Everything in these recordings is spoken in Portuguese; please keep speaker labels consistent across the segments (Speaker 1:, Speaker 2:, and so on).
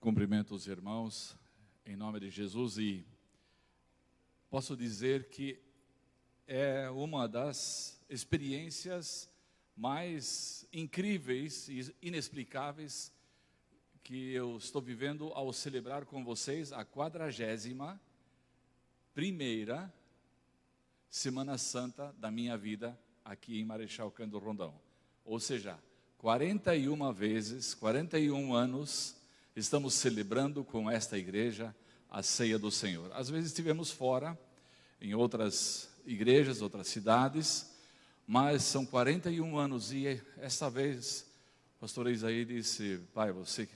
Speaker 1: Cumprimento os irmãos em nome de Jesus e posso dizer que é uma das experiências mais incríveis e inexplicáveis que eu estou vivendo ao celebrar com vocês a 41ª Semana Santa da minha vida aqui em Marechal Cândido Rondão. Ou seja, 41 vezes, 41 anos, estamos celebrando com esta igreja a ceia do Senhor. Às vezes estivemos fora, em outras igrejas, outras cidades, mas são 41 anos e esta vez o pastor Isaí disse: pai, você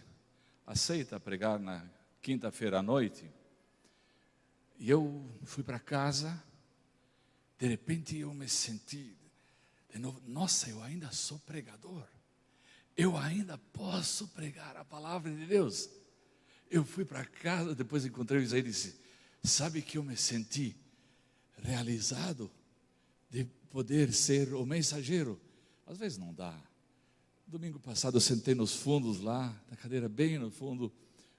Speaker 1: aceita pregar na quinta-feira à noite? E eu fui para casa, de repente eu me senti de novo, nossa, eu ainda sou pregador. Eu ainda posso pregar a palavra de Deus. Eu fui para casa, depois encontrei o Isaí e disse: sabe que eu me senti realizado de poder ser o mensageiro? Às vezes não dá. Domingo passado eu sentei nos fundos lá, na cadeira bem no fundo.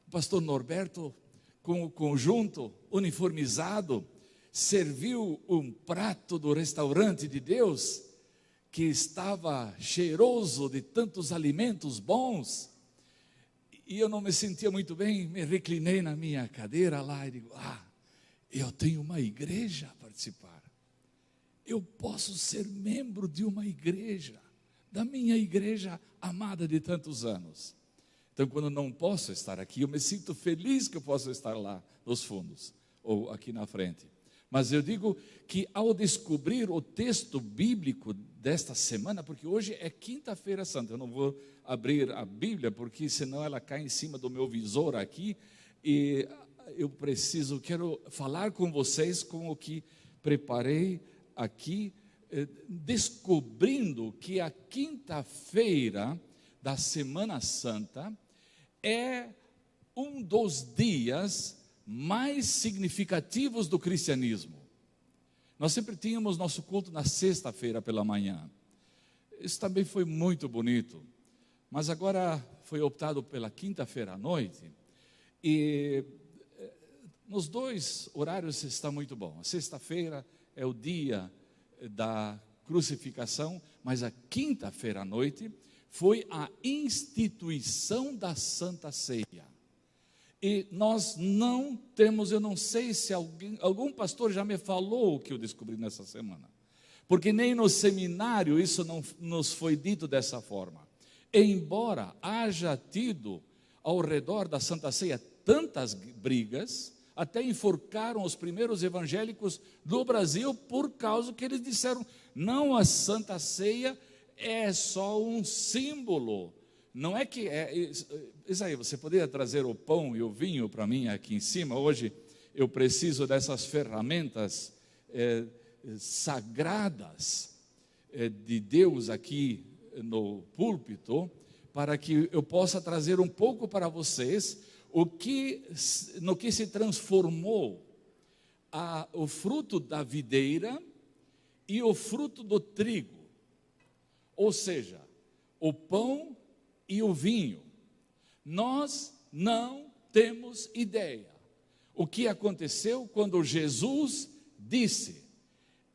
Speaker 1: O pastor Norberto, com o conjunto uniformizado, serviu um prato do restaurante de Deus, que estava cheiroso de tantos alimentos bons, e eu não me sentia muito bem, me reclinei na minha cadeira lá e digo: eu tenho uma igreja a participar, eu posso ser membro de uma igreja, da minha igreja amada de tantos anos. Então, quando não posso estar aqui, eu me sinto feliz que eu posso estar lá nos fundos, ou aqui na frente. Mas eu digo que ao descobrir o texto bíblico desta semana, porque hoje é quinta-feira santa, eu não vou abrir a Bíblia, porque senão ela cai em cima do meu visor aqui, e eu quero falar com vocês com o que preparei aqui, descobrindo que a quinta-feira da Semana Santa é um dos dias mais significativos do cristianismo. Nós sempre tínhamos nosso culto na sexta-feira pela manhã. Isso também foi muito bonito, mas agora foi optado pela quinta-feira à noite, e nos dois horários está muito bom. A sexta-feira é o dia da crucificação, mas a quinta-feira à noite foi a instituição da Santa Ceia. E nós não temos, eu não sei se algum pastor já me falou o que eu descobri nessa semana, porque nem no seminário isso não nos foi dito dessa forma. Embora haja tido ao redor da Santa Ceia tantas brigas, até enforcaram os primeiros evangélicos do Brasil por causa que eles disseram: não, a Santa Ceia é só um símbolo. Não é que Isaí, você poderia trazer o pão e o vinho para mim aqui em cima? Hoje eu preciso dessas ferramentas sagradas de Deus aqui no púlpito, para que eu possa trazer um pouco para vocês no que se transformou o fruto da videira e o fruto do trigo, ou seja, o pão e o vinho. Nós não temos ideia o que aconteceu quando Jesus disse: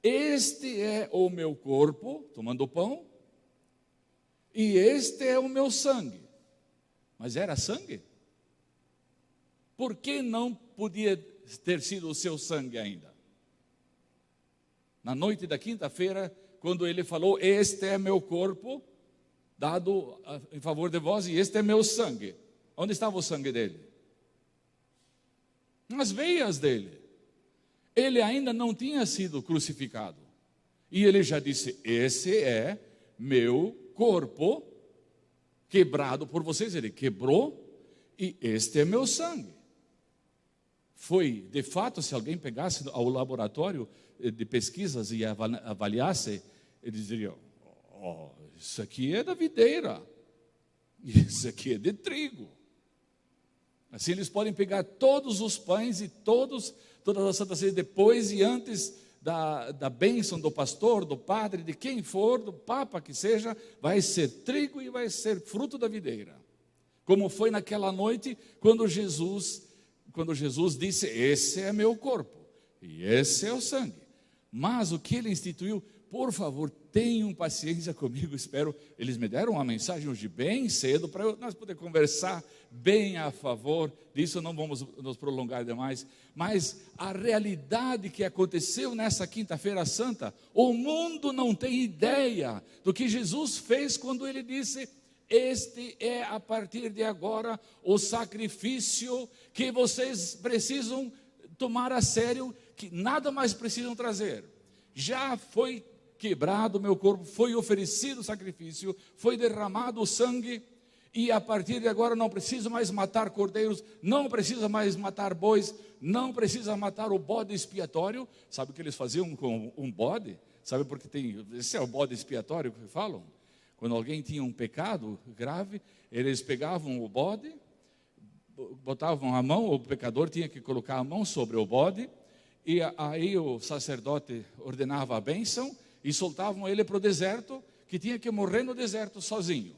Speaker 1: este é o meu corpo, tomando o pão, e este é o meu sangue. Mas era sangue? Por que não podia ter sido o seu sangue ainda? Na noite da quinta-feira, quando ele falou: este é meu corpo, dado em favor de vós, e este é meu sangue. Onde estava o sangue dele? Nas veias dele. Ele ainda não tinha sido crucificado. E ele já disse: esse é meu corpo, quebrado por vocês. Ele quebrou, e este é meu sangue. Foi, de fato, se alguém pegasse ao laboratório de pesquisas e avaliasse, eles diriam: isso aqui é da videira, isso aqui é de trigo. Assim eles podem pegar todos os pães e todas as Santa Ceia depois e antes da bênção do pastor, do padre, de quem for, do papa que seja, vai ser trigo e vai ser fruto da videira. como foi naquela noite, quando Jesus disse, esse é meu corpo, e esse é o sangue. Mas o que ele instituiu, por favor, tenham paciência comigo, espero, eles me deram uma mensagem hoje bem cedo, para nós poder conversar bem a favor disso, não vamos nos prolongar demais, mas a realidade que aconteceu nessa quinta-feira santa, o mundo não tem ideia do que Jesus fez quando ele disse, este é a partir de agora o sacrifício que vocês precisam tomar a sério, que nada mais precisam trazer, já foi quebrado o meu corpo, foi oferecido o sacrifício, foi derramado o sangue, e a partir de agora não preciso mais matar cordeiros, não precisa mais matar bois, não precisa matar o bode expiatório. Sabe o que eles faziam com um bode? Sabe porque esse é o bode expiatório que falam? Quando alguém tinha um pecado grave, eles pegavam o bode, botavam a mão, o pecador tinha que colocar a mão sobre o bode, e aí o sacerdote ordenava a bênção, e soltavam ele para o deserto, que tinha que morrer no deserto sozinho,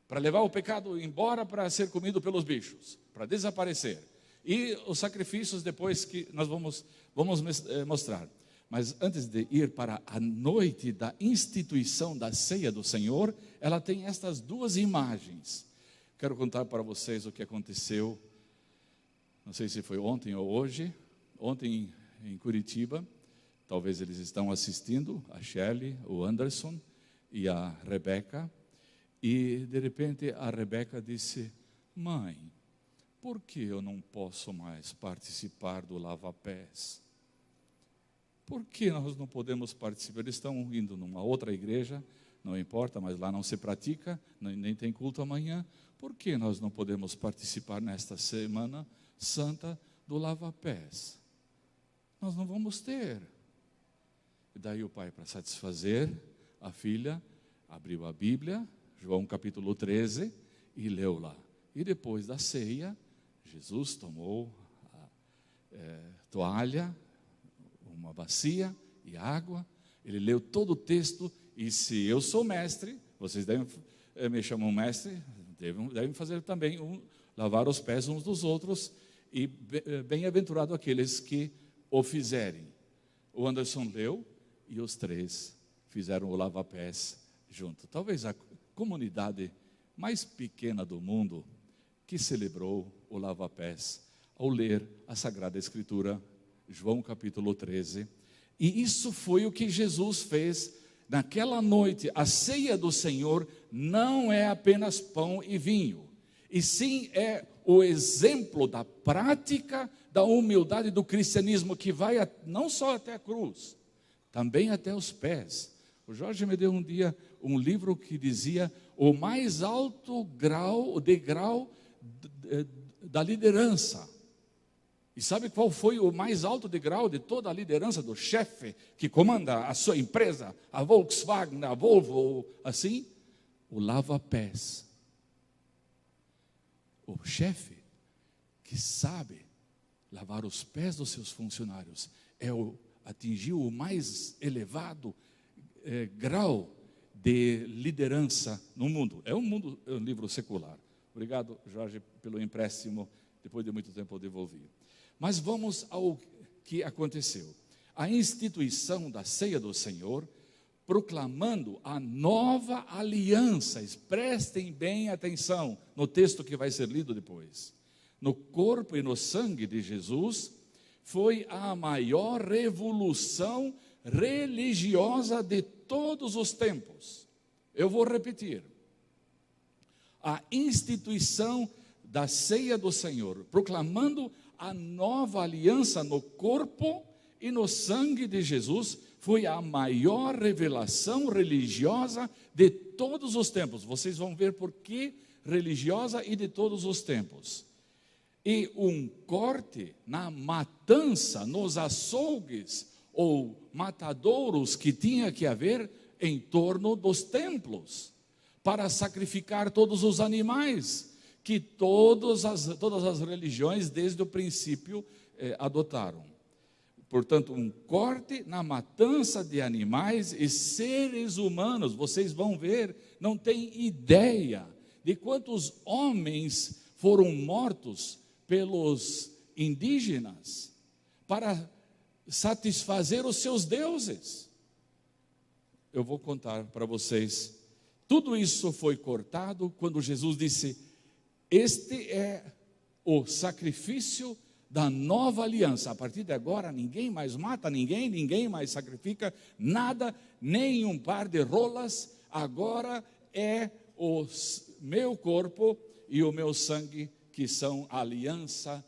Speaker 1: para levar o pecado embora, para ser comido pelos bichos, para desaparecer. E os sacrifícios depois que nós vamos mostrar. Mas antes de ir para a noite da instituição da ceia do Senhor, ela tem estas duas imagens. Quero contar para vocês o que aconteceu, não sei se foi ontem ou hoje, ontem em Curitiba. Talvez eles estão assistindo, a Shelley, o Anderson e a Rebeca. E de repente a Rebeca disse, mãe, por que eu não posso mais participar do lava-pés? Por que nós não podemos participar? Eles estão indo numa outra igreja, não importa, mas lá não se pratica, nem tem culto amanhã. Por que nós não podemos participar nesta semana santa do lava-pés? Nós não vamos ter. E daí o pai, para satisfazer a filha, abriu a Bíblia, João capítulo 13, e leu lá. E depois da ceia, Jesus tomou a toalha, uma bacia e água, ele leu todo o texto, e se eu sou mestre, vocês me chamam mestre, devem fazer também, lavar os pés uns dos outros, e bem-aventurado aqueles que o fizerem. O Anderson leu, e os três fizeram o lava-pés junto. Talvez a comunidade mais pequena do mundo que celebrou o lava-pés ao ler a Sagrada Escritura, João capítulo 13. E isso foi o que Jesus fez naquela noite. A ceia do Senhor não é apenas pão e vinho, e sim é o exemplo da prática da humildade do cristianismo, que vai não só até a cruz, também até os pés. O Jorge me deu um dia um livro que dizia o mais alto degrau da liderança. E sabe qual foi o mais alto degrau de toda a liderança do chefe que comanda a sua empresa, a Volkswagen, a Volvo, assim? O lava-pés. O chefe que sabe lavar os pés dos seus funcionários atingiu o mais elevado grau de liderança no mundo. É um livro secular. Obrigado, Jorge, pelo empréstimo. Depois de muito tempo eu devolvi. Mas vamos ao que aconteceu. A instituição da ceia do Senhor, proclamando a nova aliança. Prestem bem atenção no texto que vai ser lido depois. No corpo e no sangue de Jesus, foi a maior revolução religiosa de todos os tempos. Eu vou repetir. A instituição da ceia do Senhor, proclamando a nova aliança no corpo e no sangue de Jesus, foi a maior revelação religiosa de todos os tempos. Vocês vão ver por que religiosa e de todos os tempos. E um corte na matança, nos açougues ou matadouros que tinha que haver em torno dos templos, para sacrificar todos os animais que todas as religiões desde o princípio adotaram. Portanto, um corte na matança de animais e seres humanos. Vocês vão ver, não tem ideia de quantos homens foram mortos pelos indígenas para satisfazer os seus deuses. Eu vou contar para vocês. Tudo isso foi cortado quando Jesus disse: este é o sacrifício da nova aliança. A partir de agora ninguém mais mata ninguém, ninguém mais sacrifica nada, nem um par de rolas. Agora é o meu corpo e o meu sangue, que são a aliança,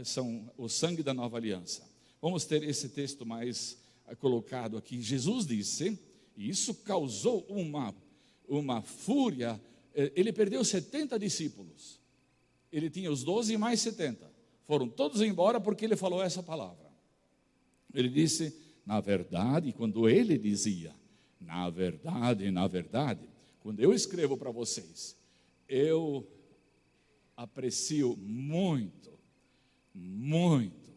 Speaker 1: são o sangue da nova aliança. Vamos ter esse texto mais colocado aqui. Jesus disse, e isso causou uma fúria. Ele perdeu 70 discípulos. Ele tinha os 12 e mais 70. Foram todos embora porque ele falou essa palavra. Ele disse, na verdade, quando ele dizia, na verdade, quando eu escrevo para vocês, eu aprecio muito, muito,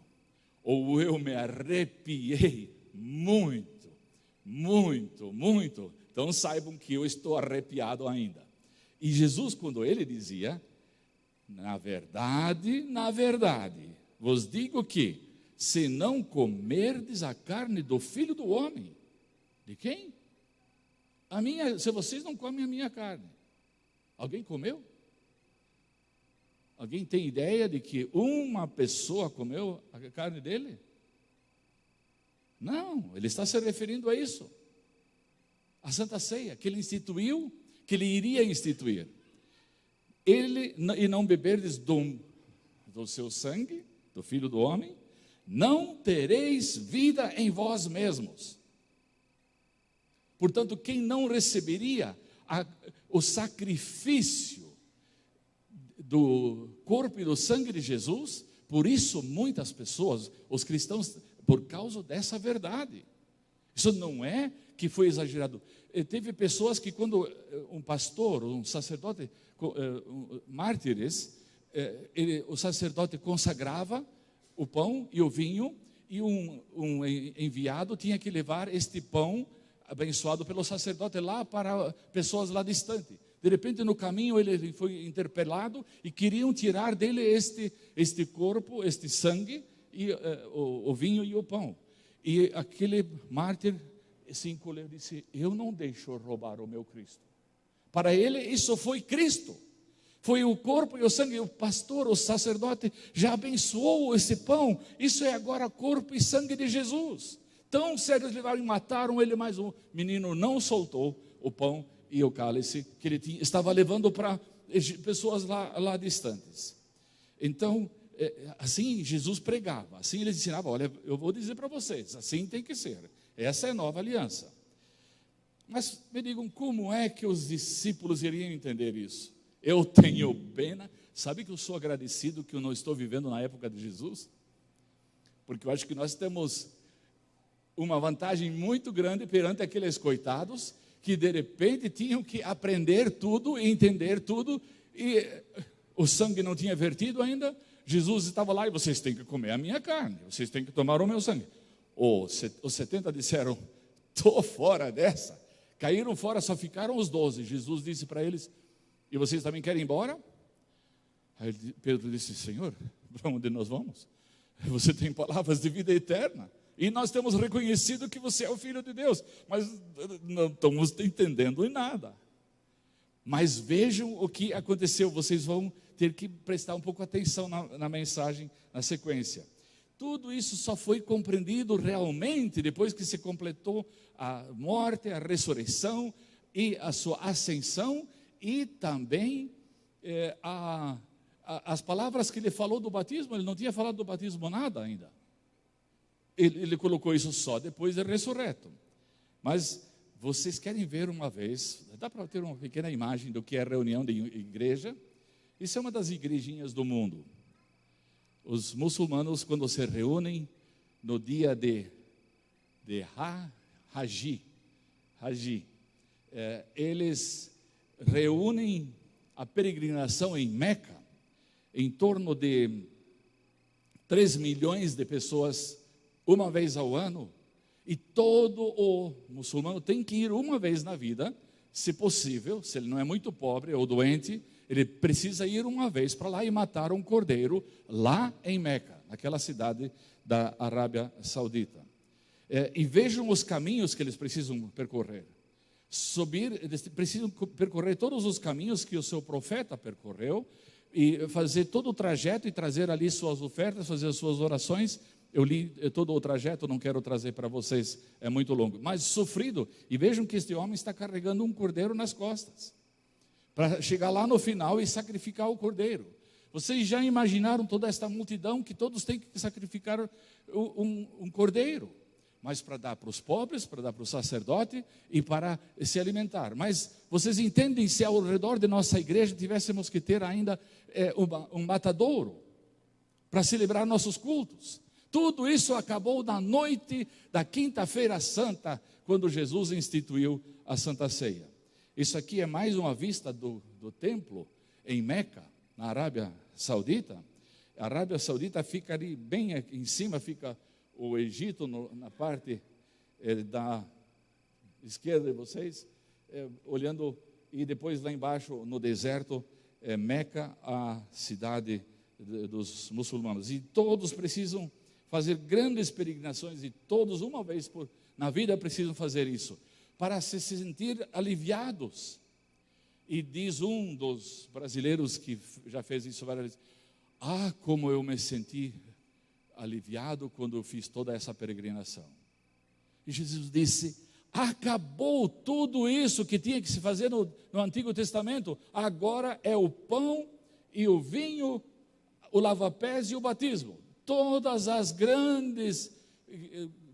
Speaker 1: ou eu me arrepiei muito, muito, muito. Então saibam que eu estou arrepiado ainda. E Jesus, quando ele dizia, na verdade, vos digo que, se não comerdes a carne do Filho do Homem, de quem? Se vocês não comem a minha carne. Alguém comeu? Alguém tem ideia de que uma pessoa comeu a carne dele? Não, ele está se referindo a isso. A Santa Ceia, que ele instituiu, que ele iria instituir. E não beberdes do seu sangue, do Filho do Homem, não tereis vida em vós mesmos. Portanto, quem não receberia o sacrifício do corpo e do sangue de Jesus, por isso muitas pessoas, os cristãos, por causa dessa verdade. Isso não é que foi exagerado. Teve pessoas que quando um pastor, um sacerdote, mártires, o sacerdote consagrava o pão e o vinho, e um enviado tinha que levar este pão abençoado pelo sacerdote lá para pessoas lá distantes. De repente, no caminho, ele foi interpelado e queriam tirar dele este corpo, este sangue, e o vinho e o pão. E aquele mártir se encolheu e disse, eu não deixo roubar o meu Cristo. Para ele, isso foi Cristo. Foi o corpo e o sangue. O pastor, o sacerdote, já abençoou esse pão. Isso é agora corpo e sangue de Jesus. Tão sérios levaram e mataram ele, mas o menino não soltou o pão e o cálice que ele estava levando para pessoas lá distantes. Então, assim Jesus pregava, assim ele ensinava, olha, eu vou dizer para vocês, assim tem que ser. Essa é a nova aliança. Mas me digam, como é que os discípulos iriam entender isso? Eu tenho pena. Sabe que eu sou agradecido que eu não estou vivendo na época de Jesus? Porque eu acho que nós temos uma vantagem muito grande perante aqueles coitados que de repente tinham que aprender tudo e entender tudo, e o sangue não tinha vertido ainda. Jesus estava lá e vocês têm que comer a minha carne, vocês têm que tomar o meu sangue. Os 70 disseram, estou fora dessa. Caíram fora, só ficaram os 12. Jesus disse para eles, e vocês também querem ir embora? Aí Pedro disse, Senhor, para onde nós vamos? Você tem palavras de vida eterna, e nós temos reconhecido que você é o Filho de Deus, mas não estamos entendendo em nada. Mas vejam o que aconteceu, vocês vão ter que prestar um pouco atenção na mensagem, na sequência. Tudo isso só foi compreendido realmente depois que se completou a morte, a ressurreição e a sua ascensão, e também as palavras que ele falou do batismo. Ele não tinha falado do batismo nada ainda. Ele colocou isso só depois de ressurreto. Mas vocês querem ver uma vez, dá para ter uma pequena imagem do que é reunião de igreja? Isso é uma das igrejinhas do mundo. Os muçulmanos, quando se reúnem no dia de Hajj, eles reúnem a peregrinação em Meca, em torno de 3 milhões de pessoas, uma vez ao ano, e todo o muçulmano tem que ir uma vez na vida, Se possível, se ele não é muito pobre ou doente, ele precisa ir uma vez para lá e matar um cordeiro lá em Meca, naquela cidade da Arábia Saudita. E vejam os caminhos que eles precisam percorrer. Eles precisam percorrer todos os caminhos que o seu profeta percorreu e fazer todo o trajeto e trazer ali suas ofertas, fazer as suas orações. Eu li todo o trajeto, não quero trazer para vocês, é muito longo, mas sofrido. E vejam que este homem está carregando um cordeiro nas costas, para chegar lá no final e sacrificar o cordeiro. Vocês já imaginaram toda esta multidão que todos têm que sacrificar um cordeiro, mas para dar para os pobres, para dar para o sacerdote e para se alimentar. Mas vocês entendem, se ao redor de nossa igreja tivéssemos que ter ainda um matadouro para celebrar nossos cultos? Tudo isso acabou na noite da quinta-feira santa, quando Jesus instituiu a Santa Ceia. Isso aqui é mais uma vista do templo em Meca, na Arábia Saudita. A Arábia Saudita fica ali, bem aqui em cima fica o Egito, na parte da esquerda de vocês, olhando, e depois lá embaixo no deserto, Meca, a cidade dos muçulmanos. E todos precisam fazer grandes peregrinações, e todos uma vez na vida precisam fazer isso, para se sentir aliviados. E diz um dos brasileiros que já fez isso várias vezes: como eu me senti aliviado quando eu fiz toda essa peregrinação. E Jesus disse: acabou tudo isso que tinha que se fazer no Antigo Testamento, agora é o pão e o vinho, o lava-pés e o batismo. Todas as grandes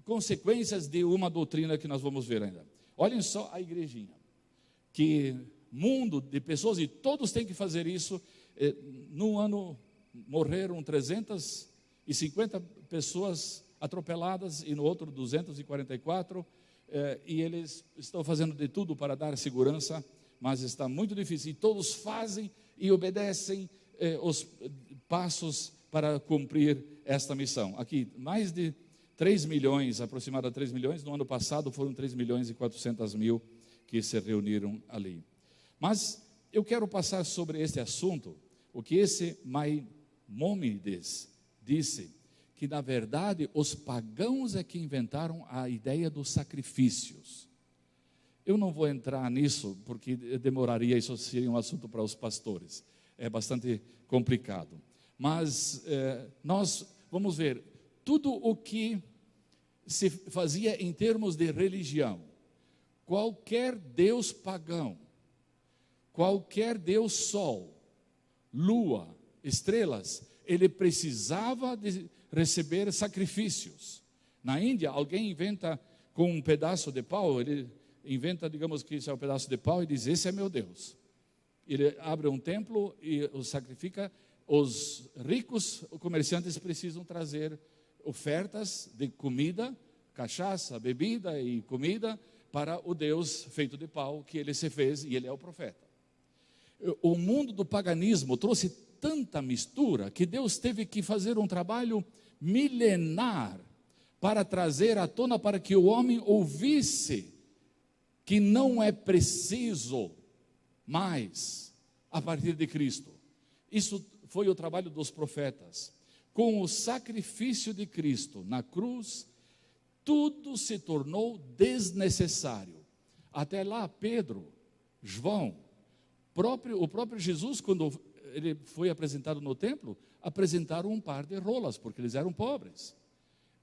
Speaker 1: consequências de uma doutrina que nós vamos ver ainda. Olhem só a igrejinha, que mundo de pessoas, e todos têm que fazer isso. Num ano morreram 350 pessoas atropeladas, e no outro 244, e eles estão fazendo de tudo para dar segurança, mas está muito difícil, e todos fazem e obedecem os passos para cumprir esta missão. Aqui, mais de 3 milhões, aproximadamente 3 milhões, no ano passado foram 3 milhões e 400 mil que se reuniram ali. Mas eu quero passar sobre este assunto, o que esse Maimônides disse, que na verdade os pagãos é que inventaram a ideia dos sacrifícios. Eu não vou entrar nisso, porque demoraria, isso seria um assunto para os pastores, é bastante complicado. Mas nós vamos ver tudo o que se fazia em termos de religião. Qualquer deus pagão, qualquer deus sol, lua, estrelas, ele precisava de receber sacrifícios. Na Índia, alguém inventa com um pedaço de pau, ele inventa, digamos que isso é um pedaço de pau, e diz: esse é meu Deus. Ele abre um templo e o sacrifica. Os ricos comerciantes precisam trazer ofertas de comida, cachaça, bebida e comida para o Deus feito de pau, que ele se fez, e ele é o profeta. O mundo do paganismo trouxe tanta mistura que Deus teve que fazer um trabalho milenar para trazer à tona, para que o homem ouvisse que não é preciso mais a partir de Cristo. Isso foi o trabalho dos profetas. Com o sacrifício de Cristo na cruz, tudo se tornou desnecessário. Até lá, Pedro, João, o próprio Jesus, quando ele foi apresentado no templo, apresentaram um par de rolas, porque eles eram pobres.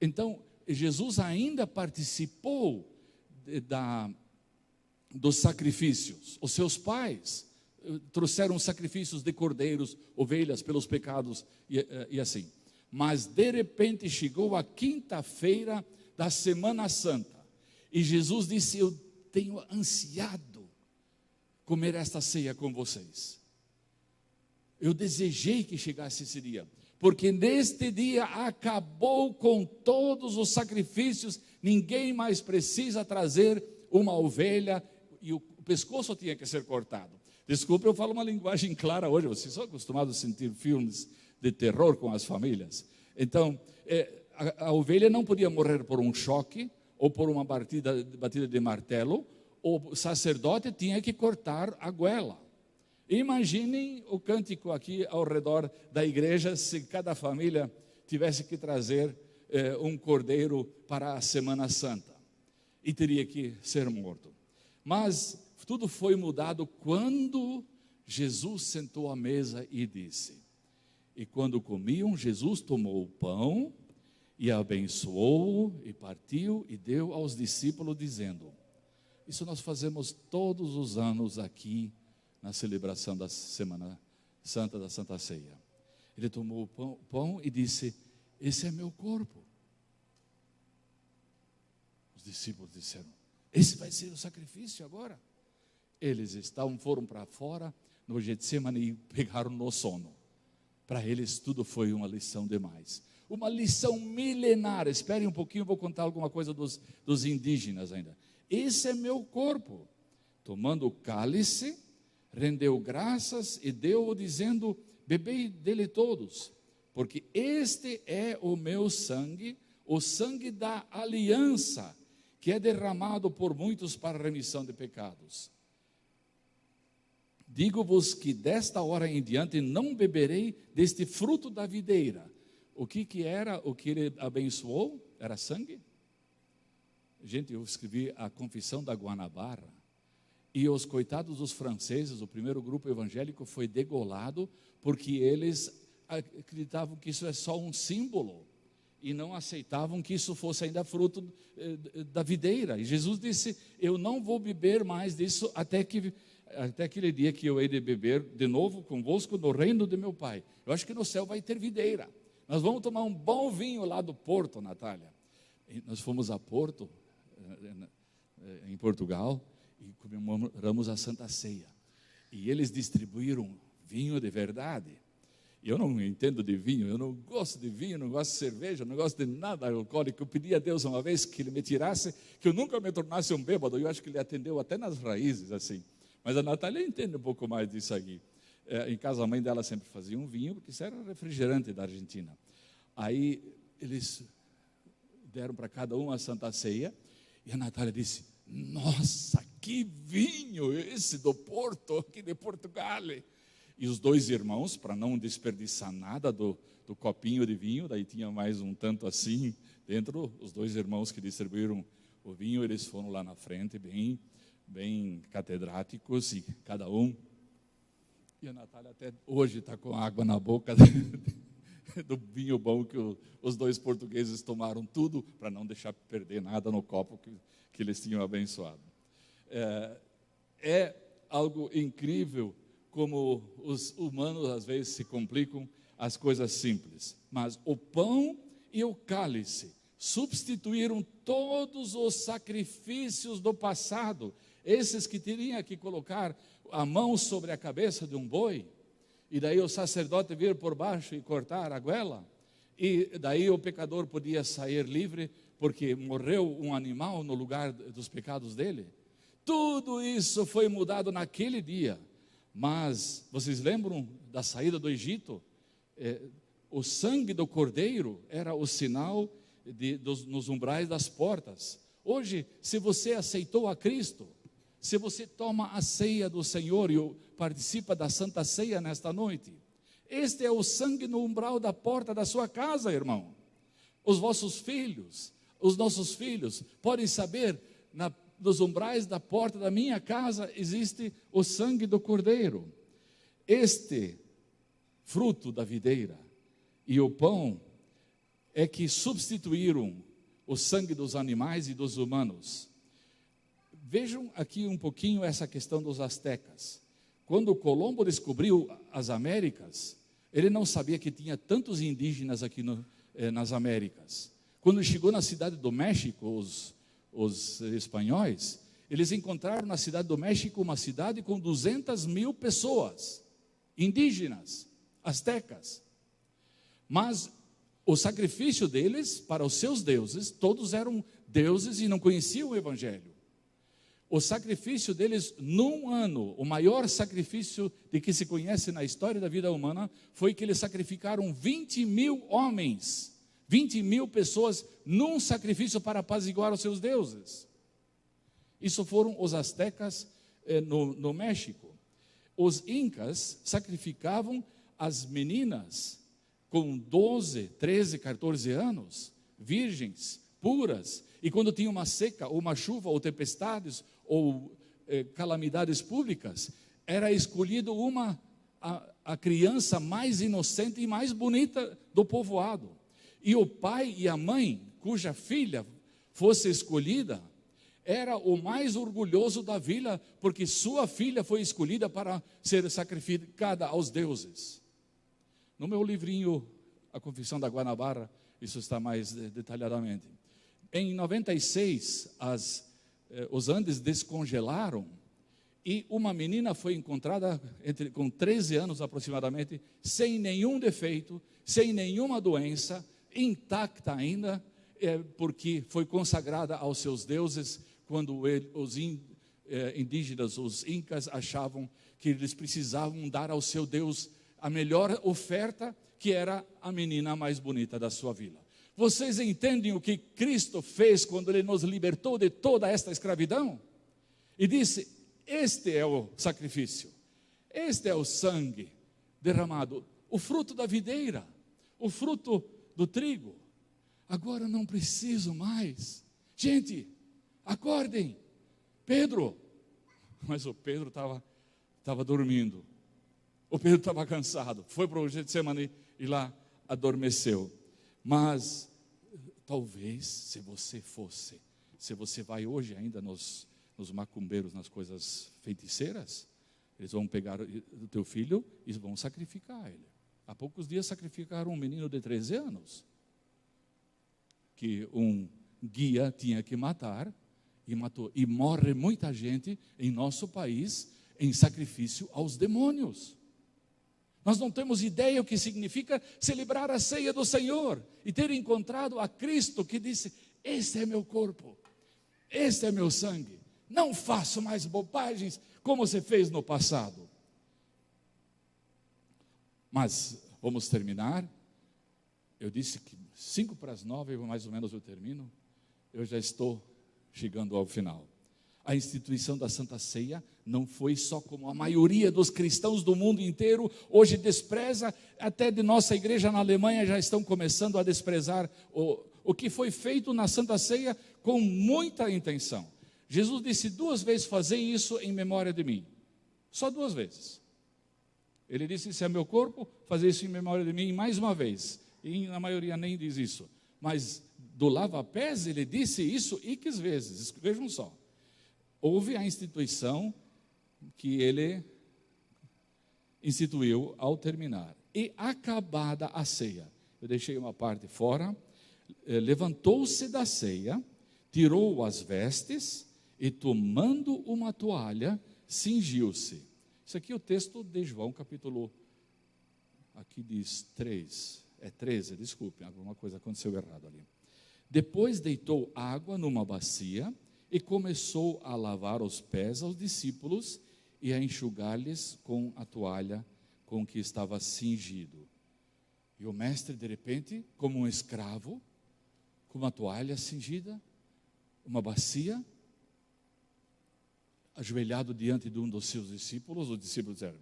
Speaker 1: Então, Jesus ainda participou dos sacrifícios. Os seus pais trouxeram sacrifícios de cordeiros, ovelhas pelos pecados e assim. Mas de repente chegou a quinta-feira da Semana Santa e Jesus disse: eu tenho ansiado comer esta ceia com vocês. Eu desejei que chegasse esse dia, porque neste dia acabou com todos os sacrifícios. Ninguém mais precisa trazer uma ovelha e o pescoço tinha que ser cortado. Desculpe, eu falo uma linguagem clara hoje, vocês são acostumados a sentir filmes de terror com as famílias. Então, a ovelha não podia morrer por um choque, ou por uma batida de martelo, o sacerdote tinha que cortar a goela. Imaginem o cântico aqui ao redor da igreja, se cada família tivesse que trazer um cordeiro para a Semana Santa, e teria que ser morto. Mas tudo foi mudado quando Jesus sentou à mesa e disse, e quando comiam, Jesus tomou o pão, e abençoou, e partiu, e deu aos discípulos, dizendo, isso nós fazemos todos os anos aqui, na celebração da Semana Santa, da Santa Ceia. Ele tomou o pão e disse, esse é meu corpo. Os discípulos disseram, esse vai ser o sacrifício agora? Eles foram para fora, no Getsemane, e pegaram no sono. Para eles tudo foi uma lição demais. Uma lição milenar. Esperem um pouquinho, vou contar alguma coisa dos indígenas ainda. Esse é meu corpo. Tomando o cálice, rendeu graças e deu-o, dizendo, bebei dele todos, porque este é o meu sangue, o sangue da aliança, que é derramado por muitos para a remissão de pecados. Digo-vos que desta hora em diante não beberei deste fruto da videira. O que era o que ele abençoou? Era sangue? Gente, eu escrevi a Confissão da Guanabara, e os coitados dos franceses, o primeiro grupo evangélico, foi degolado, porque eles acreditavam que isso é só um símbolo, e não aceitavam que isso fosse ainda fruto da videira. E Jesus disse, eu não vou beber mais disso até aquele dia que eu hei de beber de novo convosco no reino de meu Pai. Eu acho que no céu vai ter videira. Nós vamos tomar um bom vinho lá do Porto, Natália. E nós fomos a Porto, em Portugal, e comemoramos a Santa Ceia. E eles distribuíram vinho de verdade. Eu não entendo de vinho, eu não gosto de vinho, não gosto de cerveja, não gosto de nada alcoólico. Eu pedi a Deus uma vez que Ele me tirasse, que eu nunca me tornasse um bêbado. Eu acho que Ele atendeu até nas raízes, assim. Mas a Natália entende um pouco mais disso aqui. Em casa, a mãe dela sempre fazia um vinho, porque isso era refrigerante da Argentina. Aí eles deram para cada um a Santa Ceia, e a Natália disse, nossa, que vinho esse do Porto, aqui de Portugal. E os dois irmãos, para não desperdiçar nada do copinho de vinho, daí tinha mais um tanto assim dentro, os dois irmãos que distribuíram o vinho, eles foram lá na frente, bem catedráticos, e cada um. E a Natália até hoje está com água na boca do vinho bom que os dois portugueses tomaram tudo, para não deixar perder nada no copo que eles tinham abençoado. É algo incrível como os humanos às vezes se complicam as coisas simples. Mas o pão e o cálice substituíram todos os sacrifícios do passado, esses que teriam que colocar a mão sobre a cabeça de um boi, e daí o sacerdote vir por baixo e cortar a goela, e daí o pecador podia sair livre, porque morreu um animal no lugar dos pecados dele. Tudo isso foi mudado naquele dia. Mas vocês lembram da saída do Egito? O sangue do cordeiro era o sinal nos umbrais das portas. Hoje, se você aceitou a Cristo, se você toma a ceia do Senhor e participa da Santa Ceia nesta noite, este é o sangue no umbral da porta da sua casa, irmão. Os vossos filhos, os nossos filhos, podem saber, nos umbrais da porta da minha casa existe o sangue do cordeiro. Este fruto da videira e o pão é que substituíram o sangue dos animais e dos humanos. Vejam aqui um pouquinho essa questão dos astecas. Quando Colombo descobriu as Américas, ele não sabia que tinha tantos indígenas aqui nas Américas. Quando chegou na cidade do México, os espanhóis, eles encontraram na cidade do México uma cidade com 200.000 pessoas, indígenas, astecas. Mas o sacrifício deles para os seus deuses, todos eram deuses e não conheciam o Evangelho. O sacrifício deles num ano, o maior sacrifício de que se conhece na história da vida humana, foi que eles sacrificaram 20.000 homens, 20.000 pessoas num sacrifício para apaziguar os seus deuses. Isso foram os astecas no México. Os incas sacrificavam as meninas com 12, 13, 14 anos, virgens, puras, e quando tinha uma seca, ou uma chuva, ou tempestades, ou calamidades públicas, era escolhido a criança mais inocente e mais bonita do povoado. E o pai e a mãe, cuja filha fosse escolhida, era o mais orgulhoso da vila, porque sua filha foi escolhida para ser sacrificada aos deuses. No meu livrinho, A Confissão da Guanabara, isso está mais detalhadamente. Em 96, os Andes descongelaram e uma menina foi encontrada com 13 anos aproximadamente, sem nenhum defeito, sem nenhuma doença, intacta ainda, porque foi consagrada aos seus deuses, quando os indígenas, os incas, achavam que eles precisavam dar ao seu Deus a melhor oferta, que era a menina mais bonita da sua vila. Vocês entendem o que Cristo fez quando Ele nos libertou de toda esta escravidão? E disse: este é o sacrifício, este é o sangue derramado, o fruto da videira, o fruto do trigo. Agora não preciso mais. Gente, acordem. Pedro, mas o Pedro estava dormindo. O Pedro estava cansado, foi para o Getsemane e lá adormeceu. Mas talvez, se você vai hoje ainda nos macumbeiros, nas coisas feiticeiras, eles vão pegar o teu filho e vão sacrificar ele. Há poucos dias sacrificaram um menino de 13 anos, que um guia tinha que matar, e matou. E morre muita gente em nosso país em sacrifício aos demônios. Nós não temos ideia o que significa celebrar a ceia do Senhor e ter encontrado a Cristo que disse: este é meu corpo, este é meu sangue, não faço mais bobagens como você fez no passado. Mas vamos terminar. Eu disse que 8:55, mais ou menos eu termino. Eu já estou chegando ao final. A instituição da Santa Ceia não foi só como a maioria dos cristãos do mundo inteiro hoje despreza, até de nossa igreja na Alemanha já estão começando a desprezar o que foi feito na Santa Ceia com muita intenção. Jesus disse 2 vezes: fazei isso em memória de mim. Só 2 vezes. Ele disse: se é meu corpo, fazei isso em memória de mim, mais uma vez. E a maioria nem diz isso. Mas do lava-pés ele disse isso X vezes. Vejam só. Houve a instituição que ele instituiu ao terminar. E acabada a ceia, eu deixei uma parte fora, levantou-se da ceia, tirou as vestes e, tomando uma toalha, cingiu-se. Isso aqui é o texto de João, capítulo, aqui diz 3, é 13, desculpem, alguma coisa aconteceu errado ali. Depois deitou água numa bacia e começou a lavar os pés aos discípulos e a enxugar-lhes com a toalha com que estava cingido. E o mestre, de repente, como um escravo, com uma toalha cingida, uma bacia, ajoelhado diante de um dos seus discípulos, os discípulos disseram,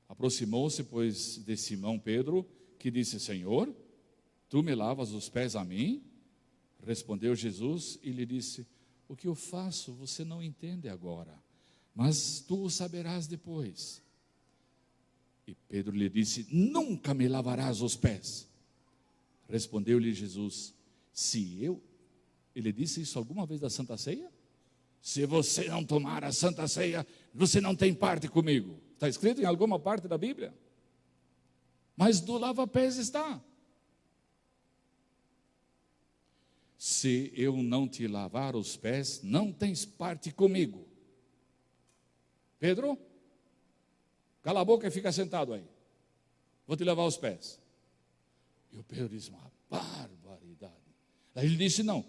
Speaker 1: aproximou-se, pois, de Simão Pedro, que disse: Senhor, tu me lavas os pés a mim? Respondeu Jesus e lhe disse: o que eu faço você não entende agora, mas tu o saberás depois. E Pedro lhe disse: nunca me lavarás os pés. Respondeu-lhe Jesus: ele disse isso alguma vez da Santa Ceia? Se você não tomar a Santa Ceia, você não tem parte comigo. Está escrito em alguma parte da Bíblia? Mas do lava-pés está. Se eu não te lavar os pés, não tens parte comigo. Pedro, cala a boca e fica sentado aí. Vou te lavar os pés. E o Pedro disse: uma barbaridade. Aí ele disse: não,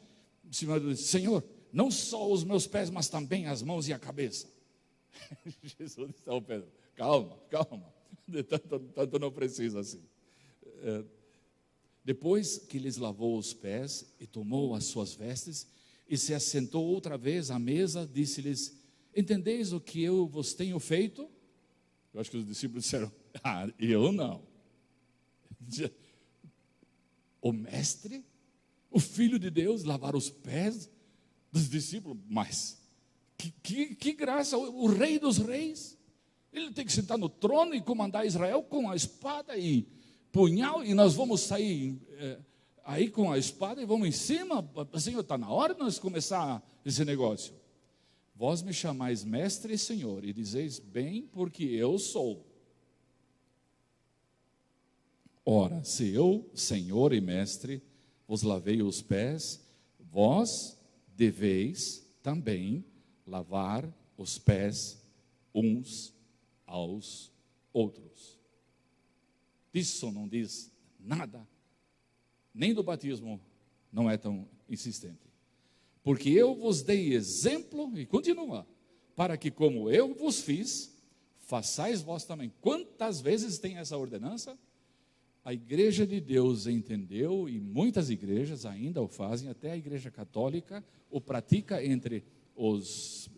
Speaker 1: Senhor, não só os meus pés, mas também as mãos e a cabeça. Jesus disse ao Pedro: calma, tanto não precisa assim. Depois que lhes lavou os pés e tomou as suas vestes e se assentou outra vez à mesa, disse-lhes: entendeis o que eu vos tenho feito? Eu acho que os discípulos disseram: eu não. O mestre, o Filho de Deus, lavar os pés dos discípulos? Mas que graça, o Rei dos Reis, ele tem que sentar no trono e comandar Israel com a espada e punhal, e nós vamos sair aí com a espada e vamos em cima. Senhor, está na hora de nós começar esse negócio. Vós me chamais mestre e senhor, e dizeis bem, porque eu sou. Ora, se eu, senhor e mestre, vos lavei os pés, vós deveis também lavar os pés uns aos outros. Disso não diz nada, nem do batismo não é tão insistente. Porque eu vos dei exemplo, e continua, para que como eu vos fiz, façais vós também. Quantas vezes tem essa ordenança? A igreja de Deus entendeu, e muitas igrejas ainda o fazem, até a igreja católica o pratica entre os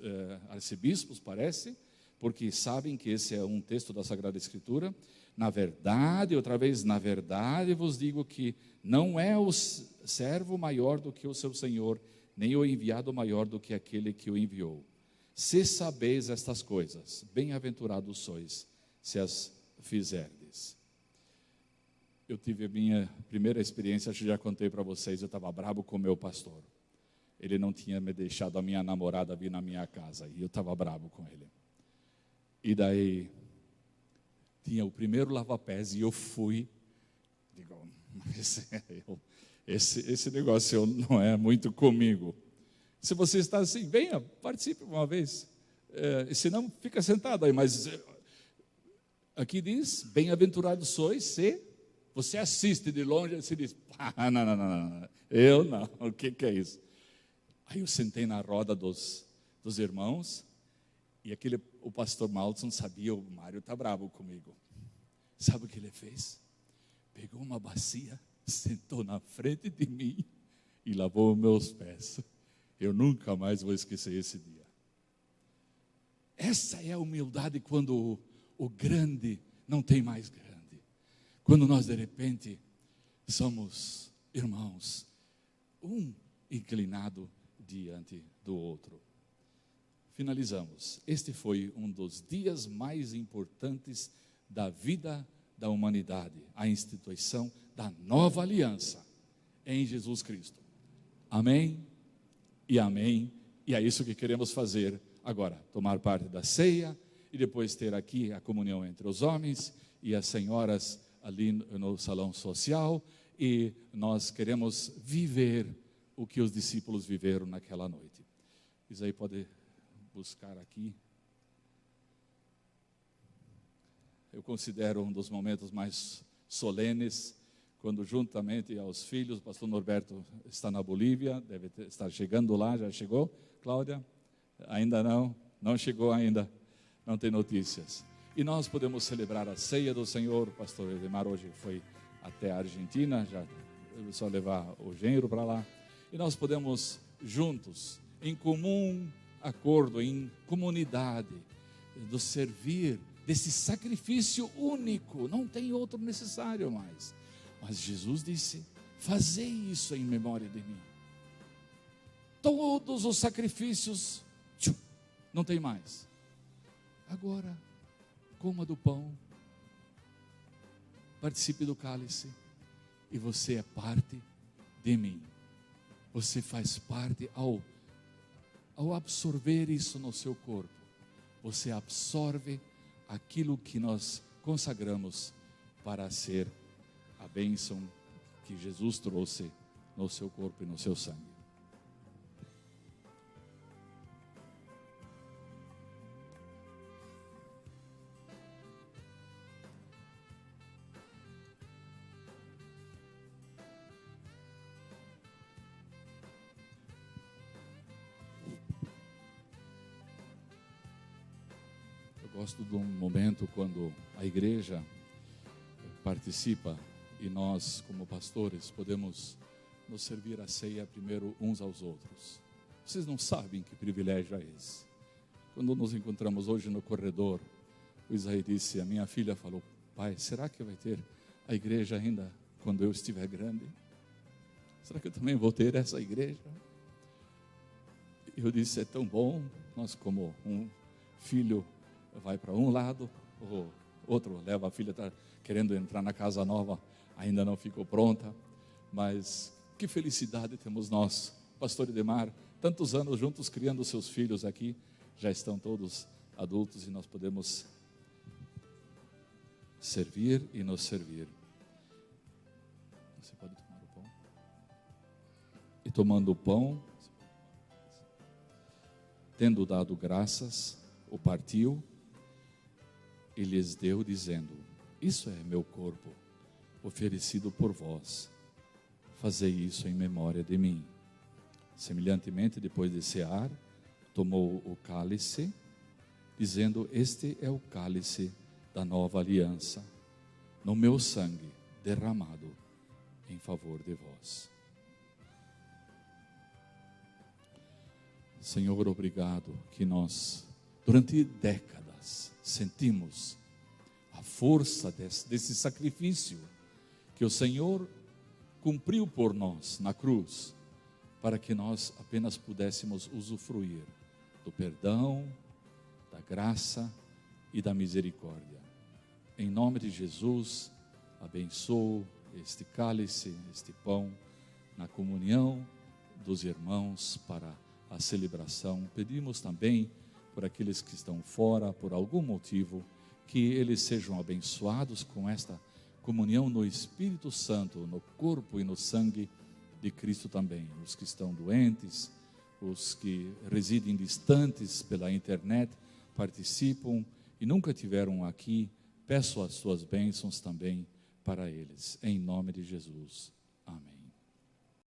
Speaker 1: arcebispos, parece, porque sabem que esse é um texto da Sagrada Escritura. Na verdade, outra vez, na verdade vos digo que não é o servo maior do que o seu senhor, nem o enviado maior do que aquele que o enviou. Se sabeis estas coisas, bem-aventurados sois, se as fizerdes. Eu tive a minha primeira experiência, acho que já contei para vocês, eu estava bravo com o meu pastor. Ele não tinha me deixado a minha namorada vir na minha casa, e eu estava bravo com ele. E daí, tinha o primeiro lava-pés, e eu fui, digo, esse negócio não é muito comigo. Se você está assim, venha, participe uma vez. Se não, fica sentado aí, mas aqui diz, bem-aventurados sois, se você assiste de longe, você diz, não, eu não, o que é isso? Aí eu sentei na roda dos irmãos, e o pastor Malton sabia, o Mário está bravo comigo. Sabe o que ele fez? Pegou uma bacia, sentou na frente de mim e lavou os meus pés. Eu nunca mais vou esquecer esse dia. Essa é a humildade quando o grande não tem mais grande. Quando nós de repente somos irmãos, um inclinado diante do outro. Finalizamos. Este foi um dos dias mais importantes da vida da humanidade, a instituição da nova aliança em Jesus Cristo. Amém e amém. E é isso que queremos fazer agora, tomar parte da ceia e depois ter aqui a comunhão entre os homens e as senhoras ali no salão social, e nós queremos viver o que os discípulos viveram naquela noite. Isso aí pode buscar aqui. Eu considero um dos momentos mais solenes, quando juntamente aos filhos, o pastor Norberto está na Bolívia, deve estar chegando lá, já chegou, Cláudia? Ainda não chegou ainda, não tem notícias. E nós podemos celebrar a ceia do Senhor. O pastor Edemar hoje foi até a Argentina, já só levar o genro para lá. E nós podemos juntos, em comum acordo, em comunidade, do servir, desse sacrifício único, não tem outro necessário mais. Mas Jesus disse, fazei isso em memória de mim. Todos os sacrifícios, não tem mais. Agora, coma do pão, participe do cálice, e você é parte de mim. Você faz parte ao absorver isso no seu corpo. Você absorve aquilo que nós consagramos para ser a bênção que Jesus trouxe no seu corpo e no seu sangue. Gosto de um momento quando a igreja participa e nós, como pastores, podemos nos servir a ceia primeiro uns aos outros. Vocês não sabem que privilégio é esse. Quando nos encontramos hoje no corredor, o Isaí disse, a minha filha falou, pai, será que vai ter a igreja ainda quando eu estiver grande? Será que eu também vou ter essa igreja? Eu disse, é tão bom, nós como um filho vai para um lado, o outro leva a filha, está querendo entrar na casa nova, ainda não ficou pronta, mas que felicidade temos nós, pastor Edemar, tantos anos juntos criando seus filhos aqui, já estão todos adultos e nós podemos servir e nos servir. Você pode tomar o pão? E tomando o pão, tendo dado graças, o partiu e lhes deu, dizendo, isso é meu corpo, oferecido por vós, fazei isso em memória de mim. Semelhantemente, depois de cear, tomou o cálice, dizendo, este é o cálice da nova aliança, no meu sangue derramado em favor de vós. Senhor, obrigado que nós, durante décadas, sentimos a força desse sacrifício que o Senhor cumpriu por nós na cruz, para que nós apenas pudéssemos usufruir do perdão, da graça e da misericórdia. Em nome de Jesus, abençoo este cálice, este pão, na comunhão dos irmãos para a celebração. Pedimos também por aqueles que estão fora, por algum motivo, que eles sejam abençoados com esta comunhão no Espírito Santo, no corpo e no sangue de Cristo também. Os que estão doentes, os que residem distantes pela internet, participam e nunca tiveram aqui, peço as suas bênçãos também para eles, em nome de Jesus.